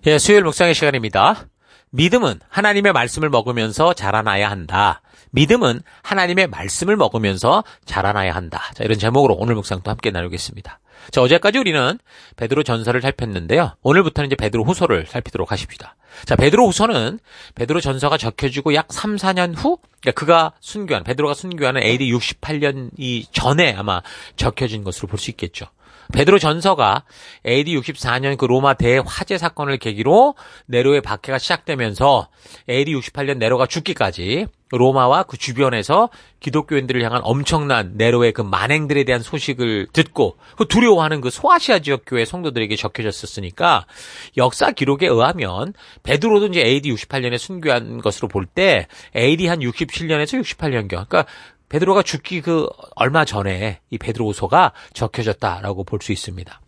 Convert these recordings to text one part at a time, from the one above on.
예, 수요일 묵상의 시간입니다. 믿음은 하나님의 말씀을 먹으면서 자라나야 한다. 믿음은 하나님의 말씀을 먹으면서 자라나야 한다. 자, 이런 제목으로 오늘 묵상도 함께 나누겠습니다. 자, 어제까지 우리는 베드로 전서를 살폈는데요. 오늘부터는 이제 베드로 후서를 살피도록 하십니다. 자, 베드로 후서는 베드로 전서가 적혀지고 약 3, 4년 후, 그러니까 베드로가 순교하는 AD 68년 전에 아마 적혀진 것으로 볼 수 있겠죠. 베드로 전서가 AD 64년 그 로마 대화재 사건을 계기로 네로의 박해가 시작되면서 AD 68년 네로가 죽기까지 로마와 그 주변에서 기독교인들을 향한 엄청난 네로의 그 만행들에 대한 소식을 듣고 그 두려워하는 그 소아시아 지역 교회 성도들에게 적혀졌었으니까 역사 기록에 의하면 베드로도 이제 AD 68년에 순교한 것으로 볼 때 AD 한 67년에서 68년경, 그러니까 베드로가 죽기 그 얼마 전에 이 베드로후서가 적혀졌다라고 볼 수 있습니다.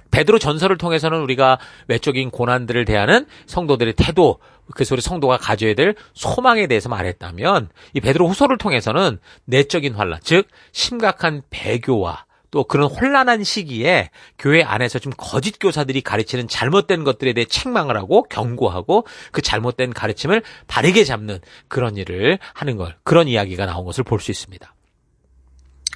베드로 전서를 통해서는 우리가 외적인 고난들을 대하는 성도들의 태도, 그래서 우리 성도가 가져야 될 소망에 대해서 말했다면 이 베드로후서를 통해서는 내적인 환란, 즉 심각한 배교와 또 그런 혼란한 시기에 교회 안에서 좀 거짓 교사들이 가르치는 잘못된 것들에 대해 책망을 하고 경고하고 그 잘못된 가르침을 바르게 잡는 그런 일을 하는 걸, 그런 이야기가 나온 것을 볼 수 있습니다.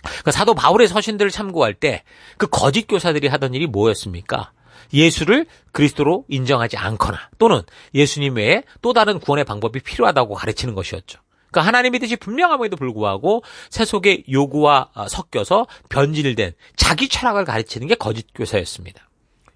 그러니까 사도 바울의 서신들을 참고할 때 그 거짓 교사들이 하던 일이 뭐였습니까? 예수를 그리스도로 인정하지 않거나 또는 예수님 외에 또 다른 구원의 방법이 필요하다고 가르치는 것이었죠. 그러니까 하나님의 뜻이 분명함에도 불구하고 세속의 요구와 섞여서 변질된 자기 철학을 가르치는 게 거짓 교사였습니다.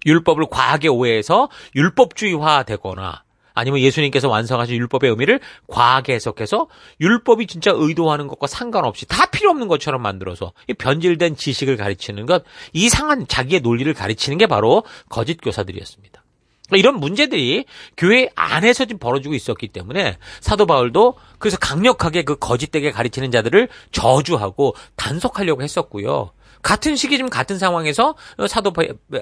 율법을 과하게 오해해서 율법주의화되거나 아니면 예수님께서 완성하신 율법의 의미를 과하게 해석해서 율법이 진짜 의도하는 것과 상관없이 다 필요 없는 것처럼 만들어서 이 변질된 지식을 가르치는 것, 이상한 자기의 논리를 가르치는 게 바로 거짓 교사들이었습니다. 이런 문제들이 교회 안에서 지금 벌어지고 있었기 때문에 사도 바울도 그래서 강력하게 그 거짓되게 가르치는 자들을 저주하고 단속하려고 했었고요. 같은 시기 지금 같은 상황에서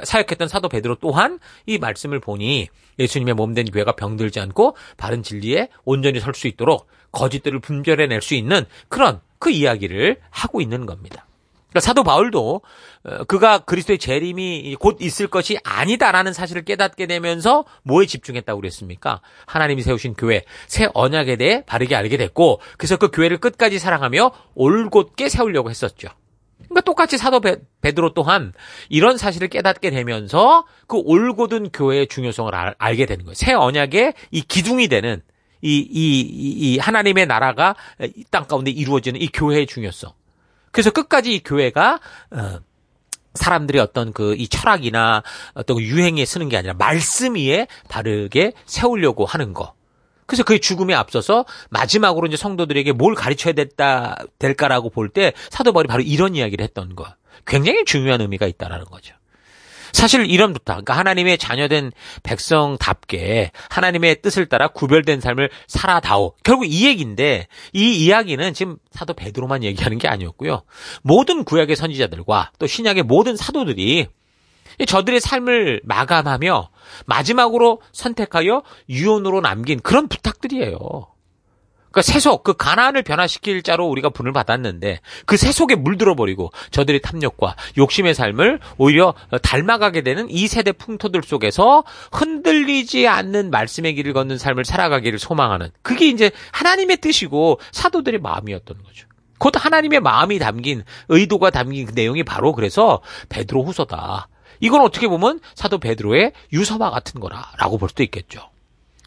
사역했던 사도 베드로 또한 이 말씀을 보니 예수님의 몸된 교회가 병들지 않고 바른 진리에 온전히 설 수 있도록 거짓들을 분별해낼 수 있는 그런 그 이야기를 하고 있는 겁니다. 그러니까 사도 바울도 그가 그리스도의 재림이 곧 있을 것이 아니다라는 사실을 깨닫게 되면서 뭐에 집중했다고 그랬습니까? 하나님이 세우신 교회, 새 언약에 대해 바르게 알게 됐고 그래서 그 교회를 끝까지 사랑하며 올곧게 세우려고 했었죠. 그러니까 똑같이 사도 베드로 또한 이런 사실을 깨닫게 되면서 그 올곧은 교회의 중요성을 알게 되는 거예요. 새 언약의 이 기둥이 되는 이 하나님의 나라가 이 땅 가운데 이루어지는 이 교회의 중요성. 그래서 끝까지 이 교회가 사람들이 어떤 이 철학이나 어떤 유행에 쓰는 게 아니라 말씀 위에 바르게 세우려고 하는 거. 그래서 그의 죽음에 앞서서 마지막으로 이제 성도들에게 뭘 가르쳐야 될까라고 볼 때 사도 바울이 바로 이런 이야기를 했던 거. 굉장히 중요한 의미가 있다라는 거죠. 사실 이런 부탁, 그러니까 하나님의 자녀된 백성답게 하나님의 뜻을 따라 구별된 삶을 살아다오. 결국 이 얘기인데 이 이야기는 지금 사도 베드로만 얘기하는 게 아니었고요. 모든 구약의 선지자들과 또 신약의 모든 사도들이 저들의 삶을 마감하며 마지막으로 선택하여 유언으로 남긴 그런 부탁들이에요. 그러니까 세속, 그 가나안을 변화시킬 자로 우리가 분을 받았는데 그 세속에 물들어버리고 저들의 탐욕과 욕심의 삶을 오히려 닮아가게 되는 이 세대 풍토들 속에서 흔들리지 않는 말씀의 길을 걷는 삶을 살아가기를 소망하는 그게 이제 하나님의 뜻이고 사도들의 마음이었던 거죠. 곧 하나님의 마음이 담긴, 의도가 담긴 그 내용이 바로 그래서 베드로 후서다. 이건 어떻게 보면 사도 베드로의 유서와 같은 거라고 볼 수도 있겠죠.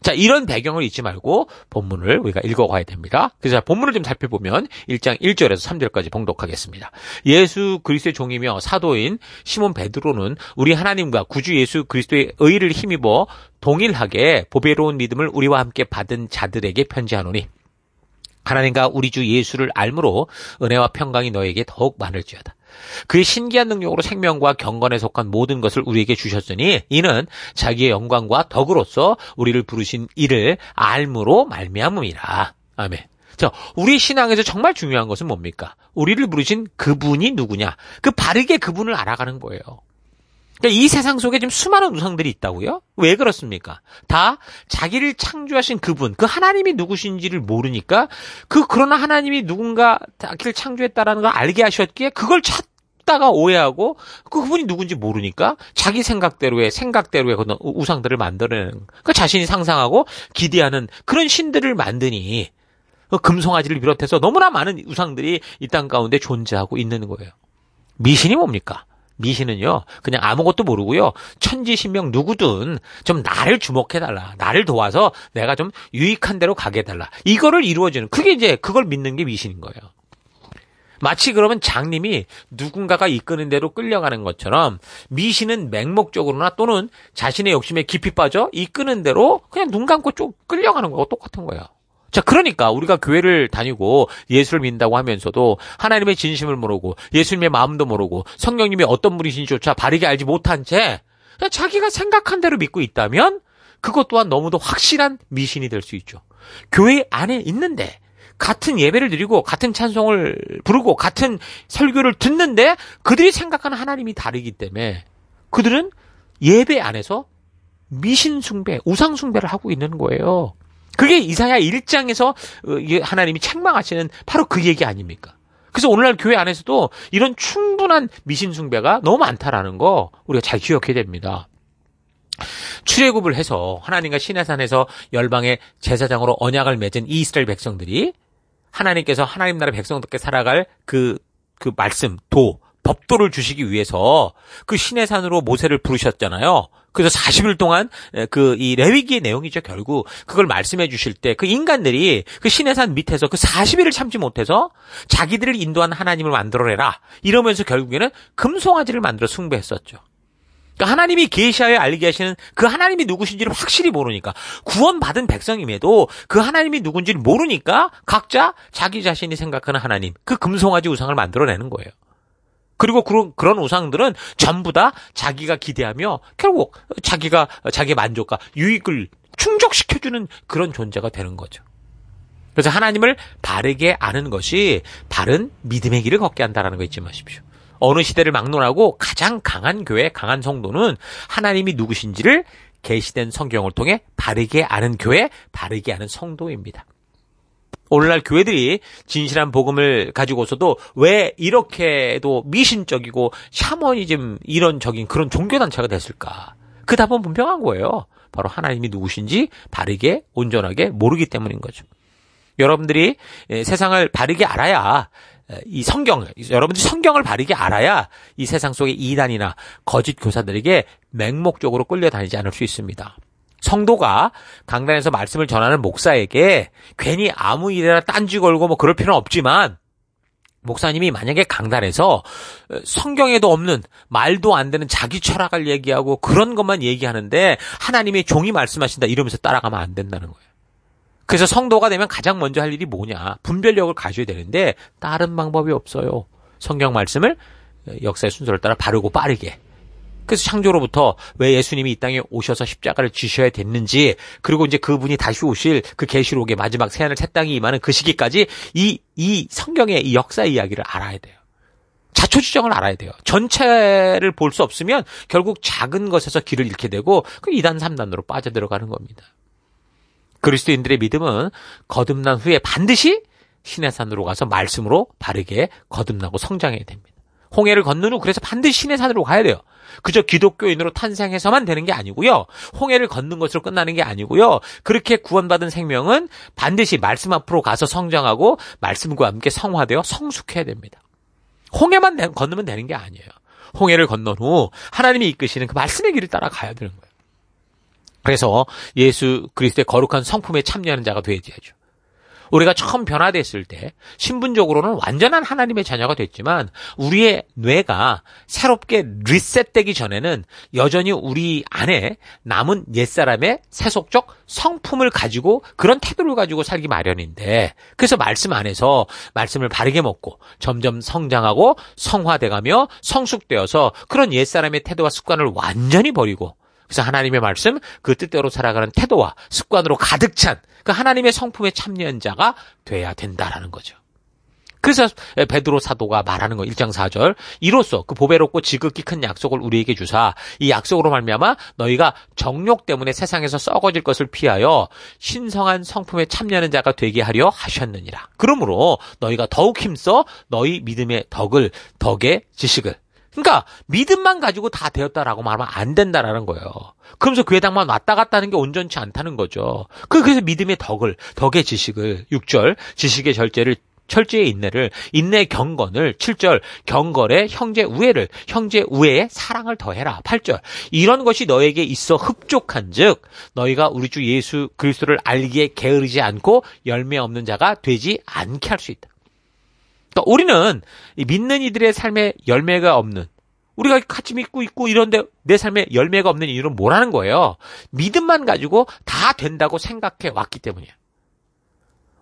자, 이런 배경을 잊지 말고 본문을 우리가 읽어가야 됩니다. 그래서 본문을 좀 살펴보면 1장 1절에서 3절까지 봉독하겠습니다. 예수 그리스도의 종이며 사도인 시몬 베드로는 우리 하나님과 구주 예수 그리스도의 의를 힘입어 동일하게 보배로운 믿음을 우리와 함께 받은 자들에게 편지하노니 하나님과 우리 주 예수를 알므로 은혜와 평강이 너에게 더욱 많을지어다. 그의 신기한 능력으로 생명과 경건에 속한 모든 것을 우리에게 주셨으니 이는 자기의 영광과 덕으로서 우리를 부르신 이를 알므로 말미암음이라. 아멘. 자, 우리 신앙에서 정말 중요한 것은 뭡니까? 우리를 부르신 그분이 누구냐? 그 바르게 그분을 알아가는 거예요. 그러니까 이 세상 속에 지금 수많은 우상들이 있다고요? 왜 그렇습니까? 다 자기를 창조하신 그분, 그 하나님이 누구신지를 모르니까 그러나 하나님이 누군가 자기를 창조했다라는 걸 알게 하셨기에 그걸 듣다가 오해하고 그분이 누군지 모르니까 자기 생각대로의 그런 우상들을 만들어내는, 그러니까 자신이 상상하고 기대하는 그런 신들을 만드니 금송아지를 비롯해서 너무나 많은 우상들이 이 땅 가운데 존재하고 있는 거예요. 미신이 뭡니까? 미신은요, 그냥 아무것도 모르고요, 천지신명 누구든 좀 나를 주목해달라, 나를 도와서 내가 좀 유익한 대로 가게 해달라, 이거를 이루어주는, 그게 이제 그걸 믿는 게 미신인 거예요. 마치 그러면 장님이 누군가가 이끄는 대로 끌려가는 것처럼 미신은 맹목적으로나 또는 자신의 욕심에 깊이 빠져 이끄는 대로 그냥 눈 감고 쭉 끌려가는 거하고 똑같은 거예요. 자, 그러니까 우리가 교회를 다니고 예수를 믿는다고 하면서도 하나님의 진심을 모르고 예수님의 마음도 모르고 성령님이 어떤 분이신지조차 바르게 알지 못한 채 그냥 자기가 생각한 대로 믿고 있다면 그것 또한 너무도 확실한 미신이 될 수 있죠. 교회 안에 있는데 같은 예배를 드리고 같은 찬송을 부르고 같은 설교를 듣는데 그들이 생각하는 하나님이 다르기 때문에 그들은 예배 안에서 미신 숭배, 우상 숭배를 하고 있는 거예요. 그게 이사야 1장에서 하나님이 책망하시는 바로 그 얘기 아닙니까? 그래서 오늘날 교회 안에서도 이런 충분한 미신 숭배가 너무 많다라는 거 우리가 잘 기억해야 됩니다. 출애굽을 해서 하나님과 시내산에서 열방의 제사장으로 언약을 맺은 이 이스라엘 백성들이 하나님께서 하나님 나라 백성답게 살아갈 그 말씀, 법도를 주시기 위해서 그 시내산으로 모세를 부르셨잖아요. 그래서 40일 동안 이 레위기의 내용이죠. 결국 그걸 말씀해 주실 때 그 인간들이 그 시내산 밑에서 그 40일을 참지 못해서 자기들을 인도한 하나님을 만들어내라 이러면서 결국에는 금송아지를 만들어 숭배했었죠. 그러니까 하나님이 계시하여 알게 하시는 그 하나님이 누구신지를 확실히 모르니까, 구원받은 백성임에도 그 하나님이 누군지를 모르니까 각자 자기 자신이 생각하는 하나님, 그 금송아지 우상을 만들어내는 거예요. 그리고 그런 우상들은 전부 다 자기가 기대하며 결국 자기의 만족과 유익을 충족시켜주는 그런 존재가 되는 거죠. 그래서 하나님을 바르게 아는 것이 바른 믿음의 길을 걷게 한다는 거 잊지 마십시오. 어느 시대를 막론하고 가장 강한 교회, 강한 성도는 하나님이 누구신지를 계시된 성경을 통해 바르게 아는 교회, 바르게 아는 성도입니다. 오늘날 교회들이 진실한 복음을 가지고서도 왜 이렇게도 미신적이고 샤머니즘 이런적인 그런 종교단체가 됐을까? 그 답은 분명한 거예요. 바로 하나님이 누구신지 바르게 온전하게 모르기 때문인 거죠. 여러분들이 세상을 바르게 알아야 여러분들이 성경을 바르게 알아야 이 세상 속의 이단이나 거짓 교사들에게 맹목적으로 끌려다니지 않을 수 있습니다. 성도가 강단에서 말씀을 전하는 목사에게 괜히 아무 일이나 딴지 걸고 뭐 그럴 필요는 없지만, 목사님이 만약에 강단에서 성경에도 없는 말도 안 되는 자기 철학을 얘기하고 그런 것만 얘기하는데 하나님의 종이 말씀하신다 이러면서 따라가면 안 된다는 거예요. 그래서 성도가 되면 가장 먼저 할 일이 뭐냐? 분별력을 가져야 되는데 다른 방법이 없어요. 성경 말씀을 역사의 순서를 따라 바르고 빠르게. 그래서 창조로부터 왜 예수님이 이 땅에 오셔서 십자가를 지셔야 됐는지, 그리고 이제 그분이 다시 오실 그 계시록의 마지막 새하늘 새 땅이 임하는 그 시기까지 이 성경의 이 역사 이야기를 알아야 돼요. 자초지정을 알아야 돼요. 전체를 볼 수 없으면 결국 작은 것에서 길을 잃게 되고 그 2단 3단으로 빠져들어가는 겁니다. 그리스도인들의 믿음은 거듭난 후에 반드시 시내산으로 가서 말씀으로 바르게 거듭나고 성장해야 됩니다. 홍해를 건넌 후 그래서 반드시 시내산으로 가야 돼요. 그저 기독교인으로 탄생해서만 되는 게 아니고요. 홍해를 걷는 것으로 끝나는 게 아니고요. 그렇게 구원받은 생명은 반드시 말씀 앞으로 가서 성장하고 말씀과 함께 성화되어 성숙해야 됩니다. 홍해만 건너면 되는 게 아니에요. 홍해를 건넌 후 하나님이 이끄시는 그 말씀의 길을 따라가야 되는 거예요. 그래서 예수 그리스도의 거룩한 성품에 참여하는 자가 되어야죠. 우리가 처음 변화됐을 때 신분적으로는 완전한 하나님의 자녀가 됐지만 우리의 뇌가 새롭게 리셋되기 전에는 여전히 우리 안에 남은 옛사람의 세속적 성품을 가지고 그런 태도를 가지고 살기 마련인데, 그래서 말씀 안에서 말씀을 바르게 먹고 점점 성장하고 성화돼가며 성숙되어서 그런 옛사람의 태도와 습관을 완전히 버리고, 그래서 하나님의 말씀, 그 뜻대로 살아가는 태도와 습관으로 가득 찬 그 하나님의 성품에 참여한 자가 돼야 된다라는 거죠. 그래서 베드로 사도가 말하는 거 1장 4절 이로써 그 보배롭고 지극히 큰 약속을 우리에게 주사 이 약속으로 말미암아 너희가 정욕 때문에 세상에서 썩어질 것을 피하여 신성한 성품에 참여하는 자가 되게 하려 하셨느니라. 그러므로 너희가 더욱 힘써 너희 믿음의 덕의 지식을 그러니까 믿음만 가지고 다 되었다라고 말하면 안 된다라는 거예요. 그러면서 그 회당만 왔다 갔다 하는 게 온전치 않다는 거죠. 그래서 믿음의 덕의 지식을 6절 지식의 철저의 인내를, 인내의 경건을, 7절 경건의 형제 우애에 사랑을 더해라. 8절 이런 것이 너에게 있어 흡족한즉 너희가 우리 주 예수 그리스도를 알기에 게으르지 않고 열매 없는 자가 되지 않게 할 수 있다. 그러니까 우리는 믿는 이들의 삶에 열매가 없는 우리가 같이 믿고 있고 이런데 내 삶에 열매가 없는 이유는 뭐라는 거예요? 믿음만 가지고 다 된다고 생각해 왔기 때문이에요.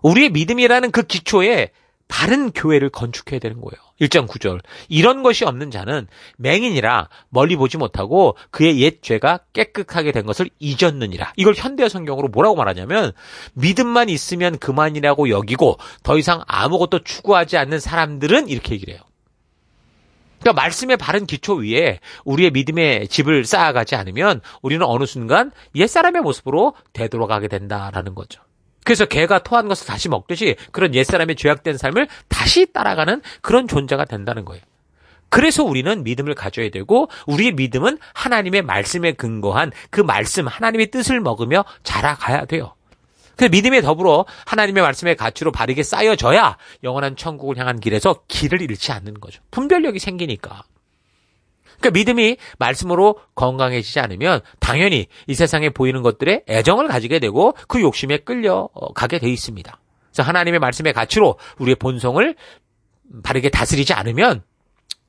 우리의 믿음이라는 그 기초에 바른 교회를 건축해야 되는 거예요. 1장 9절 이런 것이 없는 자는 맹인이라 멀리 보지 못하고 그의 옛 죄가 깨끗하게 된 것을 잊었느니라. 이걸 현대어 성경으로 뭐라고 말하냐면 믿음만 있으면 그만이라고 여기고 더 이상 아무것도 추구하지 않는 사람들은 이렇게 얘기를 해요. 그러니까 말씀의 바른 기초 위에 우리의 믿음의 집을 쌓아가지 않으면 우리는 어느 순간 옛사람의 모습으로 되돌아가게 된다라는 거죠. 그래서 개가 토한 것을 다시 먹듯이 그런 옛사람의 죄악된 삶을 다시 따라가는 그런 존재가 된다는 거예요. 그래서 우리는 믿음을 가져야 되고 우리의 믿음은 하나님의 말씀에 근거한 그 말씀, 하나님의 뜻을 먹으며 자라가야 돼요. 그래서 믿음에 더불어 하나님의 말씀의 가치로 바르게 쌓여져야 영원한 천국을 향한 길에서 길을 잃지 않는 거죠. 분별력이 생기니까. 그러니까 믿음이 말씀으로 건강해지지 않으면 당연히 이 세상에 보이는 것들에 애정을 가지게 되고 그 욕심에 끌려가게 돼 있습니다. 그래서 하나님의 말씀의 가치로 우리의 본성을 바르게 다스리지 않으면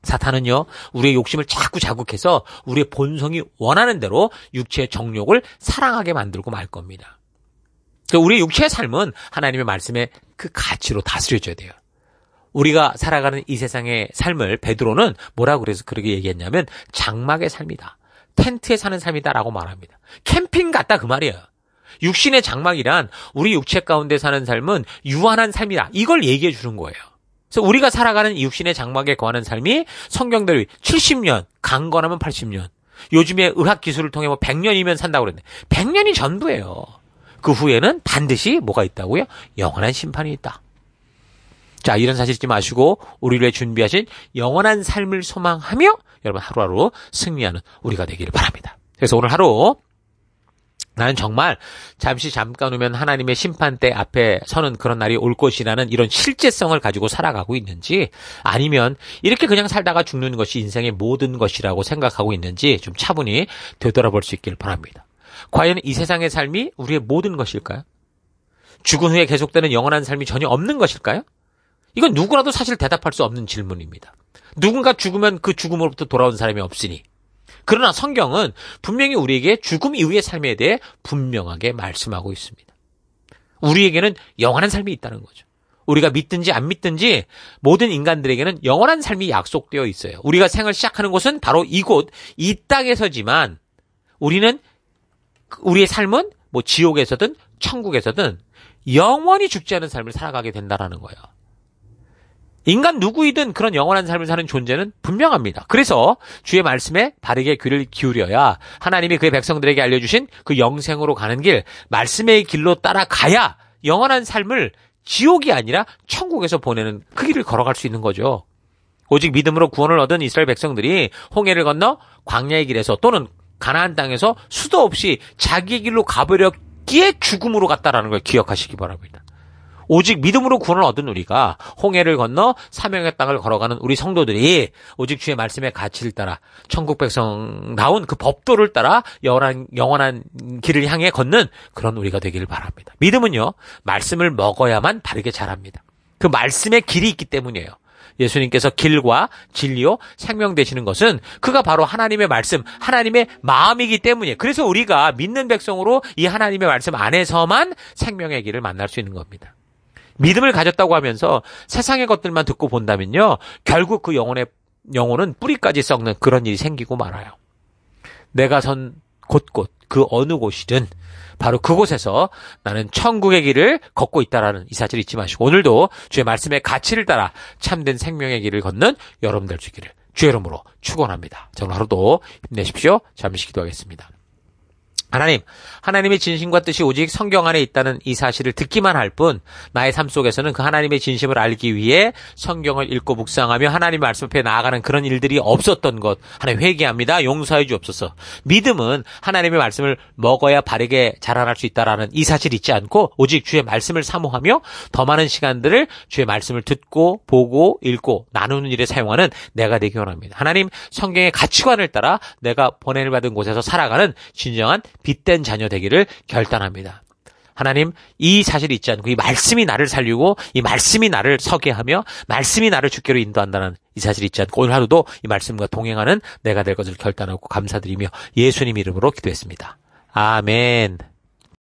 사탄은요 우리의 욕심을 자꾸 자극해서 우리의 본성이 원하는 대로 육체의 정욕을 사랑하게 만들고 말 겁니다. 그러니까 우리의 육체의 삶은 하나님의 말씀의 그 가치로 다스려져야 돼요. 우리가 살아가는 이 세상의 삶을 베드로는 뭐라고 그래서 그렇게 얘기했냐면 장막의 삶이다. 텐트에 사는 삶이다라고 말합니다. 캠핑 같다 그 말이에요. 육신의 장막이란 우리 육체 가운데 사는 삶은 유한한 삶이다. 이걸 얘기해 주는 거예요. 그래서 우리가 살아가는 이 육신의 장막에 거하는 삶이 성경대로 70년, 강건하면 80년. 요즘에 의학 기술을 통해 100년이면 산다고 그랬는데 100년이 전부예요. 그 후에는 반드시 뭐가 있다고요? 영원한 심판이 있다. 자, 이런 사실 잊지 마시고 우리를 위해 준비하신 영원한 삶을 소망하며 여러분 하루하루 승리하는 우리가 되기를 바랍니다. 그래서 오늘 하루 나는 정말 잠깐 후면 하나님의 심판대 앞에 서는 그런 날이 올 것이라는 이런 실제성을 가지고 살아가고 있는지 아니면 이렇게 그냥 살다가 죽는 것이 인생의 모든 것이라고 생각하고 있는지 좀 차분히 되돌아볼 수 있기를 바랍니다. 과연 이 세상의 삶이 우리의 모든 것일까요? 죽은 후에 계속되는 영원한 삶이 전혀 없는 것일까요? 이건 누구라도 사실 대답할 수 없는 질문입니다. 누군가 죽으면 그 죽음으로부터 돌아온 사람이 없으니. 그러나 성경은 분명히 우리에게 죽음 이후의 삶에 대해 분명하게 말씀하고 있습니다. 우리에게는 영원한 삶이 있다는 거죠. 우리가 믿든지 안 믿든지 모든 인간들에게는 영원한 삶이 약속되어 있어요. 우리가 생을 시작하는 곳은 바로 이곳, 이 땅에서지만 우리는 우리의 삶은 지옥에서든 천국에서든 영원히 죽지 않은 삶을 살아가게 된다는 거예요. 인간 누구이든 그런 영원한 삶을 사는 존재는 분명합니다. 그래서 주의 말씀에 바르게 귀를 기울여야 하나님이 그의 백성들에게 알려주신 그 영생으로 가는 길, 말씀의 길로 따라가야 영원한 삶을 지옥이 아니라 천국에서 보내는 그 길을 걸어갈 수 있는 거죠. 오직 믿음으로 구원을 얻은 이스라엘 백성들이 홍해를 건너 광야의 길에서 또는 가나안 땅에서 수도 없이 자기의 길로 가버렸기에 죽음으로 갔다라는 걸 기억하시기 바랍니다. 오직 믿음으로 구원을 얻은 우리가 홍해를 건너 사명의 땅을 걸어가는 우리 성도들이 오직 주의 말씀의 가치를 따라 천국 백성다운 그 법도를 따라 영원한 길을 향해 걷는 그런 우리가 되기를 바랍니다. 믿음은요, 말씀을 먹어야만 바르게 자랍니다. 그 말씀의 길이 있기 때문이에요. 예수님께서 길과 진리요 생명 되시는 것은 그가 바로 하나님의 말씀, 하나님의 마음이기 때문이에요. 그래서 우리가 믿는 백성으로 이 하나님의 말씀 안에서만 생명의 길을 만날 수 있는 겁니다. 믿음을 가졌다고 하면서 세상의 것들만 듣고 본다면요, 결국 그 영혼은 뿌리까지 썩는 그런 일이 생기고 말아요. 내가 선 곳곳 그 어느 곳이든 바로 그곳에서 나는 천국의 길을 걷고 있다라는 이 사실을 잊지 마시고 오늘도 주의 말씀의 가치를 따라 참된 생명의 길을 걷는 여러분 될 수 있기를 주의 이름으로 축원합니다. 자, 오늘 하루도 힘내십시오. 잠시 기도하겠습니다. 하나님의 진심과 뜻이 오직 성경 안에 있다는 이 사실을 듣기만 할 뿐 나의 삶 속에서는 그 하나님의 진심을 알기 위해 성경을 읽고 묵상하며 하나님 말씀 앞에 나아가는 그런 일들이 없었던 것 하나님 회개합니다. 용서해 주옵소서. 믿음은 하나님의 말씀을 먹어야 바르게 자라날 수 있다라는 이 사실을 잊지 않고 오직 주의 말씀을 사모하며 더 많은 시간들을 주의 말씀을 듣고 보고 읽고 나누는 일에 사용하는 내가 되기 원합니다. 하나님 성경의 가치관을 따라 내가 번뇌를 받은 곳에서 살아가는 진정한 빛된 자녀 되기를 결단합니다. 하나님 이 사실을 잊지 않고 이 말씀이 나를 살리고 이 말씀이 나를 서게 하며 말씀이 나를 주께로 인도한다는 이 사실을 잊지 않고 오늘 하루도 이 말씀과 동행하는 내가 될 것을 결단하고 감사드리며 예수님 이름으로 기도했습니다. 아멘.